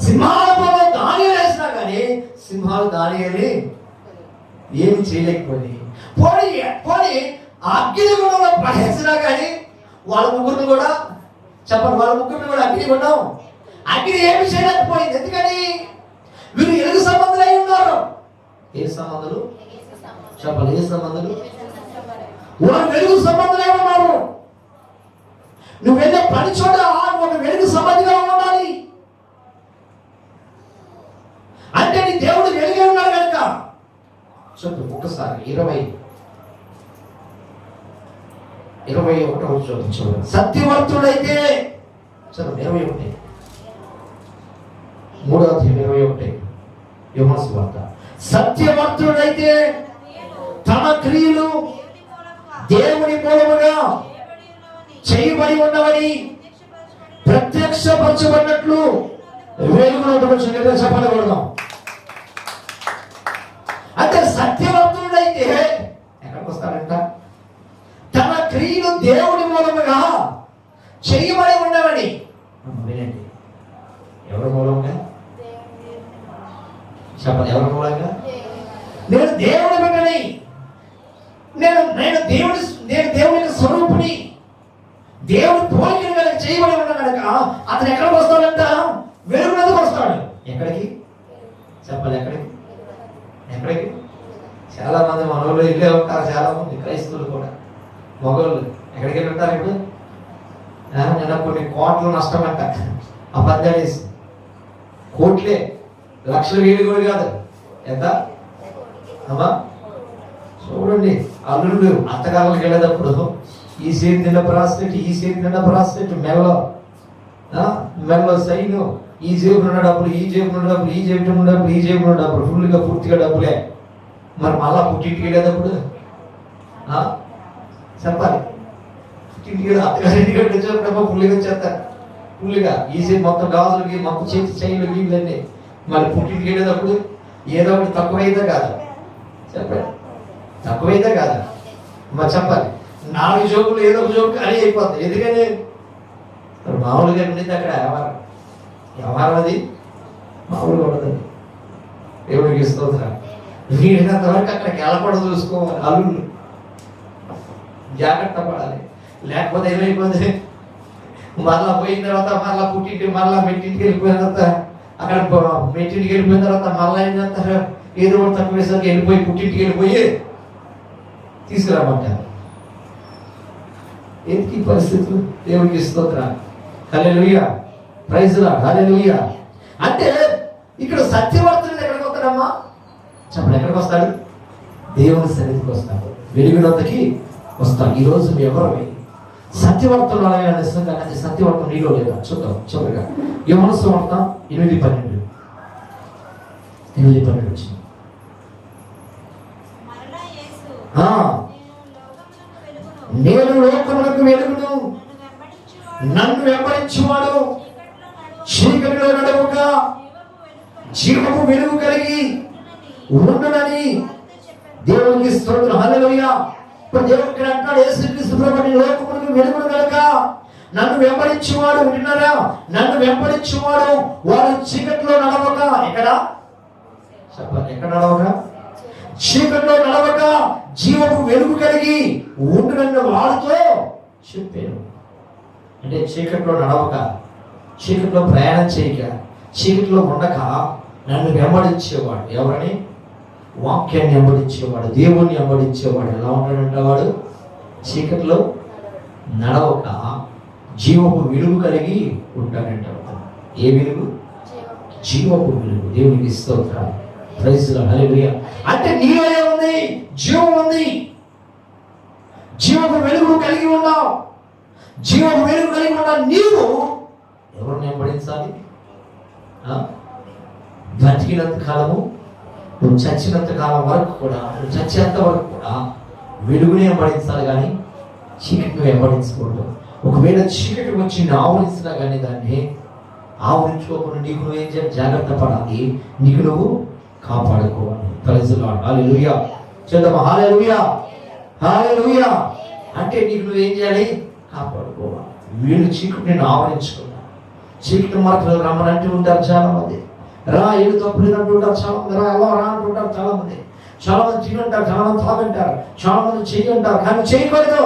సింహాల పొలం దానియేలు వేసినా కానీ సింహాలు దానియేలుని ఏమి చేయలేకపోయి పోనీ పోనీ అగ్నిగుండంలో ప్రవేశించినా కానీ వాళ్ళ ముగ్గురిని కూడా చెప్పండి, వాళ్ళ ముగ్గురిని కూడా అగ్నిగుండం అగ్ని ఏమి చేయలేకపోయింది. ఎందుకని? వీరు ఎలుగు సంబంధులు అయి ఉన్నారు. ఏ సంబంధులు? చెప్పాలి, ఏ సంబంధులు? వాళ్ళు వెలుగు సంబంధులై ఉన్నారు. నువ్వు వెళ్ళే పని చోట ఒక వెలుగు సంబంధిగా ఉండాలి. అంటే నీ దేవుడు వెలుగే ఉన్నాడు కనుక. చెప్పు ఒకసారి 21 చూడండి. సత్యవర్తుడైతే చదువు 21 3:21 యోహాను సువార్త. సత్యవర్తుడైతే తమ క్రియలు దేవుని మూలముగా చేయబడి ఉన్నవని ప్రత్యక్షపరచబడినట్లు వెలుగులో చెప్పకూడదాం. అంటే సత్యవంతుడైతే ఎక్కడికి వస్తాడంట? తన క్రియలు దేవుని మూలముగా చేయబడి ఉండవని. వినండి, ఎవరి మూలంగా చెప్పండి, ఎవరి మూలంగా? నేను దేవుని బిడ్డని, నేను దేవుని స్వరూపుని, దేవుని పోలికలు కనుక చేయబడి ఉన్న కనుక అతను ఎక్కడికి వస్తాడంట? వెలుగునదికి వస్తాడు. ఎక్కడికి చెప్పాలి? ఎక్కడికి? చాలా మంది మనోళ్ళు ఇల్లే ఉంటారు, చాలా మంది క్రైస్తవులు కూడా మగవాళ్ళు ఎక్కడికి వెళ్ళి ఉంటారు ఇప్పుడు? నిన్న కొన్ని కోట్ల నష్టం అంట. అబద్ధాలేసి కోట్లే, లక్షలు వేలు కూడా కాదు. ఎంత అమ్మా? చూడండి, అల్లుడు అత్తగారులకు వెళ్ళేటప్పుడు ఈ సీన్ తిన్న ప్రాస్పెక్ట్, ఈ సీన్ తిన్న ప్రాస్పెక్ట్, మెల్లో సైను, ఈ జేబులో ఉన్న డబ్బులు, ఈ జేబులో ఉన్న డబ్బులు, ఈ జేబులో ఉన్న డబ్బులు, ఈ జేబులో ఉన్న డబ్బులు, ఫుల్గా పూర్తిగా డబ్బులే. మరి మళ్ళా పుట్టింటికి వెళ్ళేటప్పుడు చెప్పాలి, పుట్టింటికి అత్తగారింటికి వచ్చేటప్పుడు ఫుల్గా వచ్చేస్తారు. ఫుల్గా ఈ సేపు మొత్తం గాజులకి మొత్తం చేతి చైన్లు వీళ్ళండి. మరి పుట్టింటికి వెళ్ళేటప్పుడు ఏదో ఒకటి తక్కువైతే కాదు. చెప్పండి, తక్కువైతే కాదు. మరి చెప్పాలి, 4 జోకులు ఏదో ఒక జోకు అని అయిపోతాయి. ఎందుకని? మామూలుగా ఉండింది అక్కడ వ్యవహారం అది మామూలుగా ఉండదు. దేవుడికి స్తోత్రం. వీడినంత వరకు అక్కడ గెలపడం చూసుకోవాలి. అల్లుళ్ళు జాగ్రత్త పడాలి, లేకపోతే ఏమైపోతుంది? మళ్ళా పోయిన తర్వాత మళ్ళా పుట్టింటి, మళ్ళా మెట్టింటికి వెళ్ళిపోయిన తర్వాత అక్కడ మెట్టింటికి వెళ్ళిపోయిన తర్వాత మళ్ళా ఏం చేస్తారు? ఏదో ఒకటి తక్కువ వేసరికి వెళ్ళిపోయి పుట్టింటికి వెళ్ళిపోయి తీసుకురామంటారు. ఏంటి పరిస్థితులు? దేవుడికి స్తోత్రం. హల్లెలూయా, ప్రైజ్ లార్డ్, హల్లెలూయా. అంటే ఇక్కడ సత్యవర్తుడు ఎక్కడికి వస్తాడమ్మా? చెప్పండి, ఎక్కడికి వస్తాడు? దేవుని సన్నిధికి వస్తాడు, వెలుగునొద్దకి వస్తాడు. ఈరోజు మీ ఎవరు సత్యవర్తులు అలాగే సత్యవర్తం నీలో లేదా? చూద్దాం చివరిగా యోహాను సువార్త 8:12 వచ్చింది. నేను లోకములకు వెలుగును, నన్ను వెంబడించువాడు చీకటిలో నడవక జీవము వెలుగు కలిగి ఉండునని దేవునికి స్తోత్రం. హల్లెలూయా. ఇప్పుడు దేవుడు ఇక్కడ అంటాడు, యేసుక్రీస్తు ప్రభువు లోకములకు వెలుగును కనుక నన్ను వెంబడించువాడు, విన్నారా? నన్ను వెంబడించువాడు వాడు చీకటిలో నడవక, ఎక్కడ చెప్పండి, ఎక్కడ నడవక? చీకటిలో నడవక జీవము వెలుగు కలిగి ఉండునన్న వాడితో చెప్పాను. అంటే చీకటిలో నడవక, చీకటిలో ప్రయాణం చేయక, చీకటిలో ఉండక నన్ను వెంబడించేవాడు. ఎవరని? వాక్యాన్ని వెంబడించేవాడు, దేవుణ్ణి వెంబడించేవాడు. ఎలా ఉంటాడంట వాడు? చీకటిలో నడవక జీవపు వెలుగు కలిగి ఉంటాడంట. ఏ వెలుగు? జీవపు వెలుగు. దేవునికి స్తోత్రం, ప్రైజ్ లార్డ్, హల్లెలూయా. అంటే నీలో ఏముంది? జీవం ఉంది. జీవపు వెలుగు కలిగి ఉన్నావు. జీవపు వెలుగు కలిగి ఉన్న నీవు ఎవరిని వెంబడించాలి? బ్రతికినంత కాలము, నువ్వు చచ్చినంత కాలం వరకు కూడా, నువ్వు చచ్చేంత వరకు కూడా వెలుగునే వెంబడించాలి, కానీ చీకటిని వెంబడించకూడదు. ఒకవేళ చీకటి వచ్చి ఆవరించినా కానీ దాన్ని ఆవరించుకోకుండా నీకు నువ్వేం చేయాలి? జాగ్రత్త పడాలి, నీకు నువ్వు కాపాడుకోవాలి. ప్రైజ్ లార్డ్, హల్లెలూయా. చేద్దామా? హల్లెలూయా, హల్లెలూయా. అంటే నీకు నువ్వేం చేయాలి? కాపాడుకోవాలి. వీళ్ళు చీకటిని ఆవరించుకున్నారు. చీకటి మార్గంలో రమ్మనంటూ ఉంటారు చాలా మంది. రా, ఏడు తప్పులు అంటూ ఉంటారు చాలా మంది. రా, ఎలా రా అంటుంటారు చాలా మంది. చాలా మంది తినంటారు, చాలా మంది తాగంటారు, చాలా మంది చెయ్యంటారు. కానీ చేయకూడదు,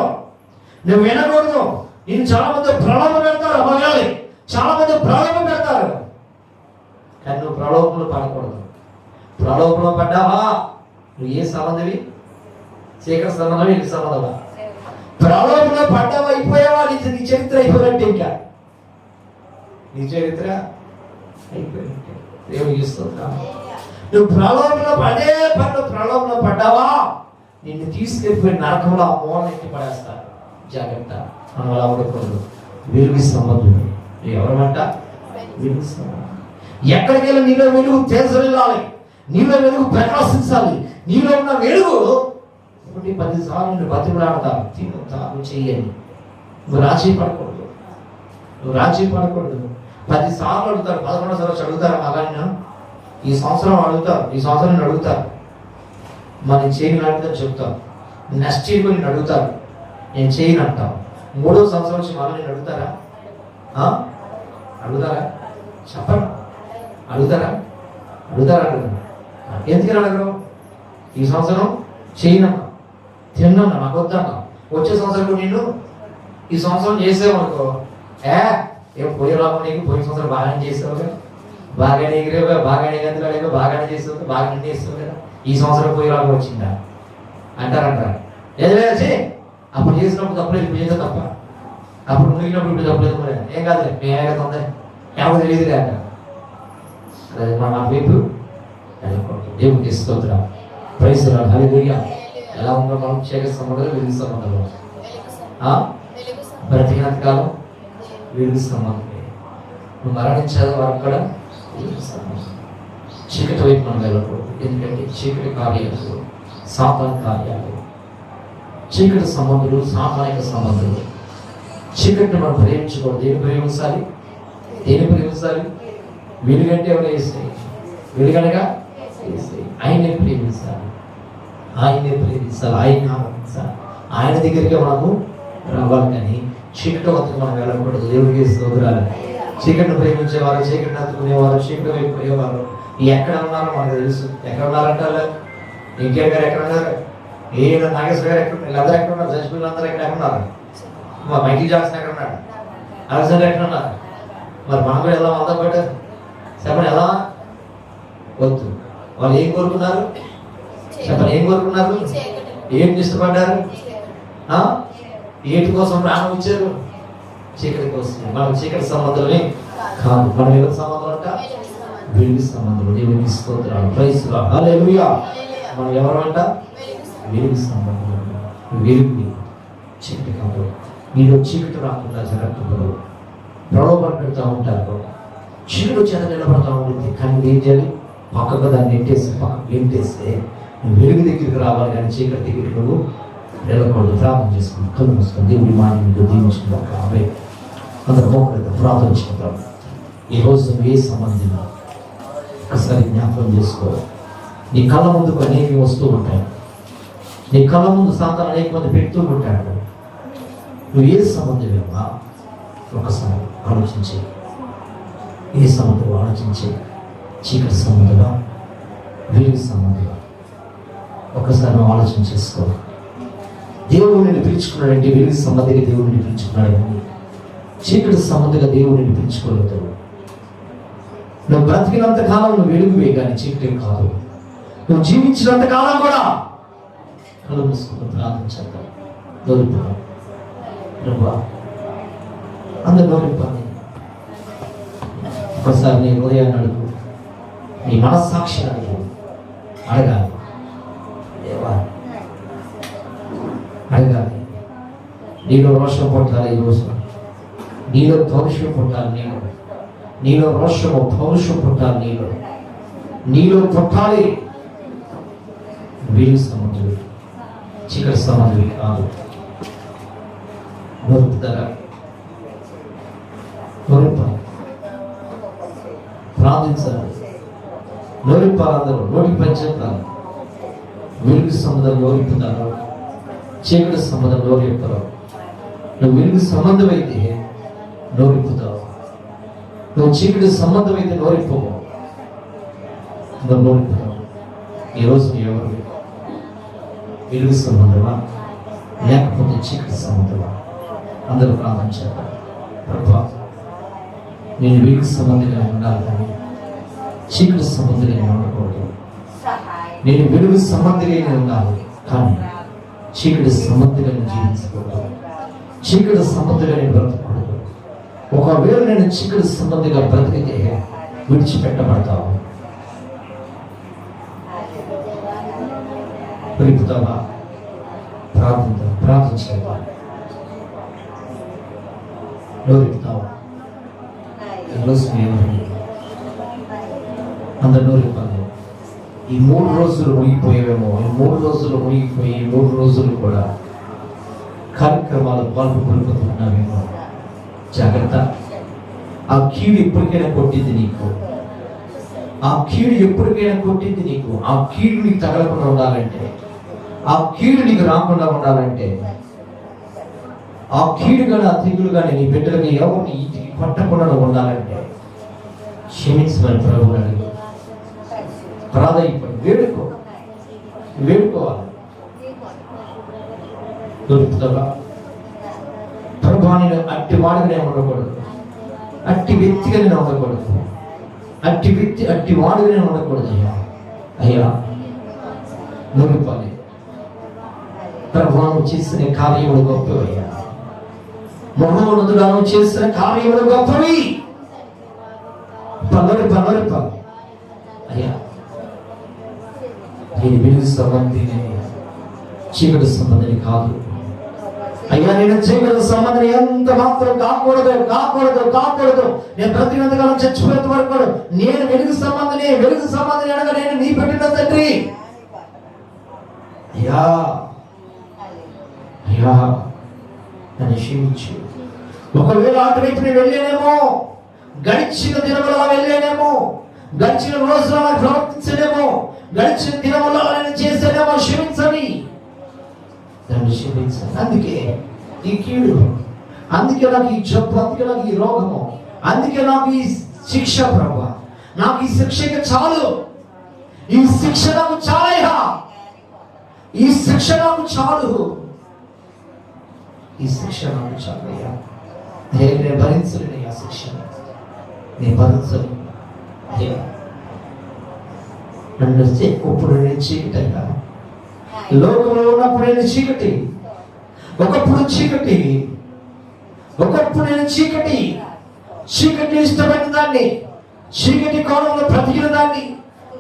నువ్వు వినకూడదు. నేను చాలా మంది ప్రలోభ పెడతారు, మగాలి చాలా మంది ప్రలోభ పెడతారు. కానీ నువ్వు ప్రలోభంలో పడకూడదు. ప్రలోభంలో పడ్డావా నువ్వు ఏ సంబంధవి? చీకటి సంబంధం, ఇంటి సంబంధమా? ప్రలోభంలో పడ్డావా, అయిపోయావా, నీ చరిత్ర అయిపోయినట్టు. ఇంకా నీ చరిత్ర అయిపోయినట్టే. దేవుడు ఇస్తుందా? నువ్వు ప్రలోభంలో పడే పనులు ప్రలోభంలో పడ్డావా, నిన్ను తీసుకెళ్ళిపోయి నరకంలో ఆ మూల ఎత్తి పడేస్తారు. జాగ్రత్త, మనం అలా ఉండకూడదు. వెలుగు సంబంధుడు ఎవరమంట? వెలుగు సంబంధం. ఎక్కడికి వెళ్ళి నీలో వెలుగు తేజరిల్లాలి, నీలో వెలుగు ప్రకాశించాలి. నీలో ఉన్న వెలుగు 1-10 సార్లు నువ్వు బతిమలాడతావు, తిను చెయ్యని. నువ్వు రాజీ పడకూడదు, నువ్వు రాజీ పడకూడదు. 10 సార్లు అడుగుతారు, 11వ సంవత్సరం అడుగుతారు. అలాగే ఈ సంవత్సరం అడుగుతారు, ఈ సంవత్సరం నేను అడుగుతారు, మరి చేయని లాంటిదని చెప్తాను. నెక్స్ట్ ఇయర్ నేను అడుగుతారు, నేను చేయను అంటాను. 3వ సంవత్సరం వచ్చి మళ్ళీ నేను అడుగుతారా? అడుగుతారా? చెప్పండి, అడుగుతారా? అడుగుతారా? ఎందుకని అడగరు? ఈ సంవత్సరం చేయనన్నా, తిన్నా, నాకు వద్దన్నా. వచ్చే సంవత్సరం నేను ఈ సంవత్సరం చేసేవనుకో, ఏం పోయే రాబో, నీకు పోయిన సంవత్సరం బాగానే చేసావు, బాగానే ఎగిరేవా, బాగానే గంతులాడేవా, బాగానే చేసావు, బాగానే చేస్తావు కదా, ఈ సంవత్సరం పోయి రాబో వచ్చిందా అంటారంటారు. ఏదైనా అప్పుడు చేసినప్పుడు తప్పలేదు, ఇప్పుడు చేస్తే తప్ప, అప్పుడు మునిగినప్పుడు ఇప్పుడు తప్పలేదు. మరి ఏం కాదులే, మేమే ఉంది, ఎవరు తెలియదులే అంట. అదే మన వైపు దేవుడికి స్తోత్రం, ప్రైజ్ లార్డ్, హల్లెలూయా. ఎలా ఉందో మనం చీకటి సంబంధాలు, వెలుగు సంబంధాలు. బ్రతికినంత కాలం వెలుగు సంబంధమే, నువ్వు మరణించాలి వారు కూడా వెలుగు సంబంధం. చీకటి వైపు మనం వెళ్ళకూడదు. ఎందుకంటే చీకటి కార్యాలు సాతాను కార్యాలు, చీకటి సంబంధులు సాతానిక సంబంధులు. చీకటిని మనం ప్రేమించకూడదు. దేని ప్రేమించాలి? దేని ప్రేమించాలి? వెలుగంటే ఎవరు? వేస్తాయి. వెలుగనగా ఆయనే ప్రేమించాలి, ఆయనే ప్రేమించాలి, ఆయన ఆరాధించాలి, ఆయన దగ్గరికి మనము రావాలి. కానీ చీకటి వద్దకు మనం వెళ్ళకూడదు. దేవుడికి స్తోత్రాలు. చీకటిని ప్రేమించేవారు, చీకటిని అతుకునేవారు, చీకటి వైపు పోయేవారు ఎక్కడ ఉన్నారో మనకు తెలుసు. ఎక్కడ ఉన్నారంటారు? ఎన్టీఆర్ గారు ఎక్కడ ఉన్నారు? ఏదో నాగేశ్వర గారు ఎక్కడ ఉన్నారు? అందరూ ఎక్కడ ఉన్నారు? జడ్జిపీలు అందరూ ఎక్కడ ఉన్నారు? మా మైకిల్ జాక్సన్ ఎక్కడ ఉన్నాడు? అలెగ్జాండర్ ఎక్కడ ఉన్నారు? మరి మనం కూడా ఎలా వంద పడ్డారు? చెప్పండి, ఎలా వద్దు. వాళ్ళు ఏం కోరుకున్నారు? చెప్పండి, ఏం కోరుకున్నారు? ఏం ఇష్టపడ్డారు? ఏటి కోసం ప్రాణం ఇచ్చారు? చీకటి కోసం. మనం చీకటి సంబంధులే కాదు, మనం ఎవరి సంబంధం అంట? వెలుగు సంబంధులు. దేవునికి స్తోత్రాలు, ప్రైజ్ లార్డ్, హల్లెలూయా. మనం ఎవరు అంట? వెలుగు సంబంధులు. వెలుగు చీకటి కాదు. మీలో చీకటి రాకుండా జరగకుండా ప్రలోభాలు పెడతా ఉంటారు. చీకటి చేత నిలబడతా ఉంటుంది. కానీ ఏం చేయాలి? పక్కకు దాన్ని ఎంటేస్తే నువ్వు వెలుగు దగ్గరికి రావాలి, కానీ చీకటి దగ్గరికి నువ్వు వెళ్ళకూడదు. ప్రార్థన చేసుకుని కళ్ళు మూసుకొని దేవుడి మాట మీకు దీవించుకుందాం. అవే అందరూ మోకరిద్దాం, ప్రార్థన చేసుకుంటాం. ఈరోజు నువ్వు ఏ సంబంధం ఒకసారి జ్ఞాపకం చేసుకో. నీ కళ్ళ ముందుకు అనేక వస్తూ ఉంటాయి, నీ కళ్ళ ముందు సాతాను అనేక మంది పెడుతూ ఉంటాడు. నువ్వు ఏ సంబంధమేమా ఒకసారి ఆలోచించి, ఏ సంబంధం ఆలోచించి, చీకటి సంబంధంగా వెలుగు సంబంధంగా ఒకసారి నువ్వు ఆలోచన చేసుకో. దేవుడు నిన్ను పిలుచుకున్నాడంటే వెలుగు సంబంధిగా దేవుడు నిన్ను పిలుచుకున్నాడని, చీకటి సంబంధిగా దేవుడు నిన్ను పిలుచుకోలేదు. నువ్వు బ్రతికినంత కాలం నువ్వు వెలుగువే, కానీ చీకటి కాదు. నువ్వు జీవించినంత కాలం కూడా కళ్ళు మూసుకుని ప్రార్థన చేద్దాం. దొరికిపోయాం ప్రభా, అందరు దొరికిపోయి ఒకసారి నీ హృదయాన్ని అడుగు, నీ మనస్సాక్షిని అడుగు, అడగాలి. దేవా అడగాలి. నీలో రోషం పుట్టాలి ఈరోజు, నీలో పౌరుషం పుట్టాలి, నీలో రోషము పౌరుషం పుట్టాలి, నీలో పుట్టాలి. వెలుగు సంబంధులు, చీకటి సంబంధులు కాదు. నోరుతారా? నోరిప్పాలి, ప్రార్థించాలి, నోరిప్పాలి. అందరూ నోటికి పంచేస్తారు. వెలుగు సంబంధం నోరిప్పుతారు, చీకటి సంబంధం నోరిప్పుతారు. నువ్వు వెలుగు సంబంధం అయితే నోరిప్పుతావు, నువ్వు చీకటి సంబంధం అయితే నోరిపోవు. నోరిప్పుతావు. ఈరోజు ఎవరు వెలుగు సంబంధమా లేకపోతే చీకటి సంబంధమా? అందరూ ప్రార్థన చేద్దాం. ప్రభా, నేను వెలుగు సంబంధిగా ఉండాలి కానీ చీకటి సంబంధిగా నేను ఉండకూడదు. నేను వెలుగు సంబంధిగా ఉండాలి కానీ చీకటి సంబంధిగా నేను జీవించకూడదు. చీకటి సంబంధిగా నేను బ్రతకూడదు. ఒకవేళ నేను చీకటి సంబంధిగా బ్రతికితే విడిచిపెట్టబడతావు. పెరుగుతావా? ప్రార్థించావా? నోరిపుతావా? ఈరోజు అందరు నోరిపాలి. ఈ 3 రోజులు మునిగిపోయేవేమో, ఈ 3 రోజులు మునిగిపోయి ఈ 3 రోజులు కూడా కార్యక్రమాలు పాల్గొనుకుంటున్నావేమో. జాగ్రత్త. ఆ కీడు ఎప్పటికైనా కొట్టింది నీకు. ఆ కీడు ఎప్పటికైనా కొట్టింది నీకు. ఆ కీడు నీకు తగలకుండా ఉండాలంటే, ఆ కీడు నీకు రాకుండా ఉండాలంటే, ఆ కీడు కానీ ఆ తెగులు కానీ నీ బిడ్డలకి ఎవరిని ఇంటికి పట్టకుండా ఉండాలంటే క్షమించమని ప్రభువుని అడుగు. ప్రాధాన్యపడి వేడుకోవాలి. దొరుకుతావా? ప్రభా, నేను అట్టి వాడిగానే ఉండకూడదు, అట్టి వ్యక్తిగా నేను ఉండకూడదు, అట్టి వాడిగానే ఉండకూడదు. అయ్యా నొరిపాలి. ప్రభావం చేసిన కార్యములు గొప్పవయ్యా. మహోన్నతుడు చేసిన కార్యములు గొప్పవి. పల్లరి అయ్యా, నేను వెలుగు సంబంధిని చీకటి సంబంధిని కాదు అయ్యా. నేను చీకటి సంబంధిని ఎంత మాత్రం కాకూడదు. నేను ప్రతినంతకాలం చచ్చిపోయేంత వరకు నేను వెలుగు సంబంధిని అనగా నేను నీ పెట్టిన తండ్రి. అయ్యా నన్ను క్షమించు. ఒకవేళ అటువైపు నేను వెళ్ళానేమో, గడిచిన దినములో వెళ్ళానేమో, గడిచిన రోజులో ప్రవర్తించలేమో, గడిచిన దినములో నేను చేసేనేమో, క్షమించని నన్ను క్షమించండి. అందుకే ఈ కీడు, అందుకే నాకు ఈ జబ్బు, అందుకే నాకు ఈ రోగము, అందుకే నాకు ఈ శిక్ష. ప్రభా, నాకు ఈ శిక్షకి చాలు. ఈ శిక్ష నాకు చాలయ్యా. ఈ శిక్ష నాకు చాలు. ఈ శిక్ష నాకు చాలయ్యా. నేను భరించలేను. ఆ శిక్ష నేను భరించను. అయ్యా నన్ను ఇప్పుడు నేను చీకటయ్యా. లోకంలో ఉన్నప్పుడు నేను చీకటి, ఒకప్పుడు నేను చీకటి ఇష్టమైన దాన్ని, చీకటి కోణంలో బ్రతికిన దాన్ని,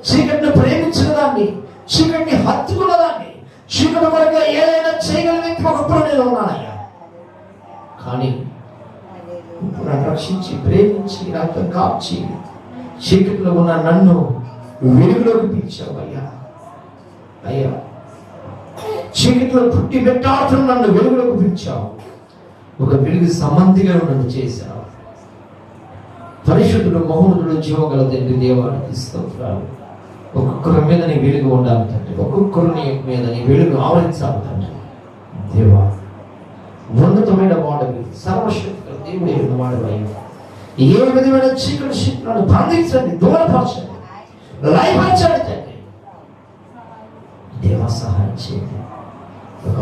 చీకటిని ప్రేమించిన దాన్ని, చీకటిని హత్తుకున్న దాన్ని, చీకటి కొరకు ఏదైనా చేయగల వ్యక్తి ఒకప్పుడు నేను ఉన్నానయ్యా. కానీ ఇప్పుడు నన్ను రక్షించి, ప్రేమించి, నాతో కాచి, చీకటిలో ఉన్న నన్ను వెలుగులోకి పిలిచావయ్యా. అయ్యా, చీకటిలో పుట్టి పెట్టాల్సిన నన్ను వెలుగులోకి పిలిచావు. ఒక వెలుగు సంబంధిగా నన్ను చేశావు. పరిశుద్ధుడు, మహోన్నతుడు, జీవగల తండ్రి, దేవానికి స్తోత్రాలు. ఒక్కొక్కరి మీద నీ వెలుగు ఉండాలి తండ్రి. ఒక్కొక్కరిని మీద నీ వెలుగు ఆవరించాలి తండ్రి. దేవా, ఉన్నతమైన వాడవి, సర్వశక్తుల దేవుడైన వాడవయ్యా. ఏ విధమైన చీకటి శక్తులను బంధించండి, దూరపరచండి, లయపరచండి తండ్రి. దేవా, సహాయం చేయండి. ఒక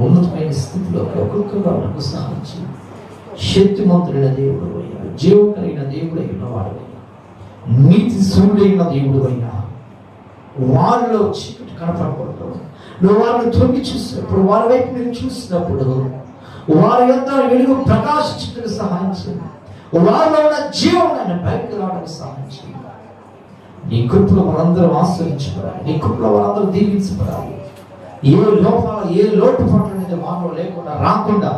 ఉన్నతమైన స్థితిలో ఒక్కొక్క వాళ్ళకు సహాయం చేయండి. శక్తిమంతుడైన దేవుడు అయ్యా, జీవం కలిగిన దేవుడైన వాడు, నీతి సూర్యుడైన దేవుడు అయినా వారిలో చీకటి కనపడకూడదు. నువ్వు వారిని తొంగి చూసినప్పుడు, వారి వైపు మీరు చూసినప్పుడు వారి యొక్క వెలుగు ప్రకాశించడానికి సహాయం చేయండి. వారిలో ఉన్న జీవం బయటకు రావడానికి సహాయం చేయండి. నీ కృపలో మనందరం ఆశ్రయించబడాలి. నీ కృపలో మనందరూ దీవించబడాలి. ఏ లోటుపాట్లు అనేది మానవ లేకుండా రాకుండా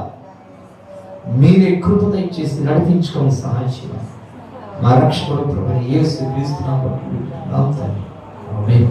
మీరే కృప దయచేసి నడిపించుకొని సహాయం చేయాలి. మా రక్షకుడు ప్రభువైన యేసు క్రీస్తు నామములో ఆమేన్.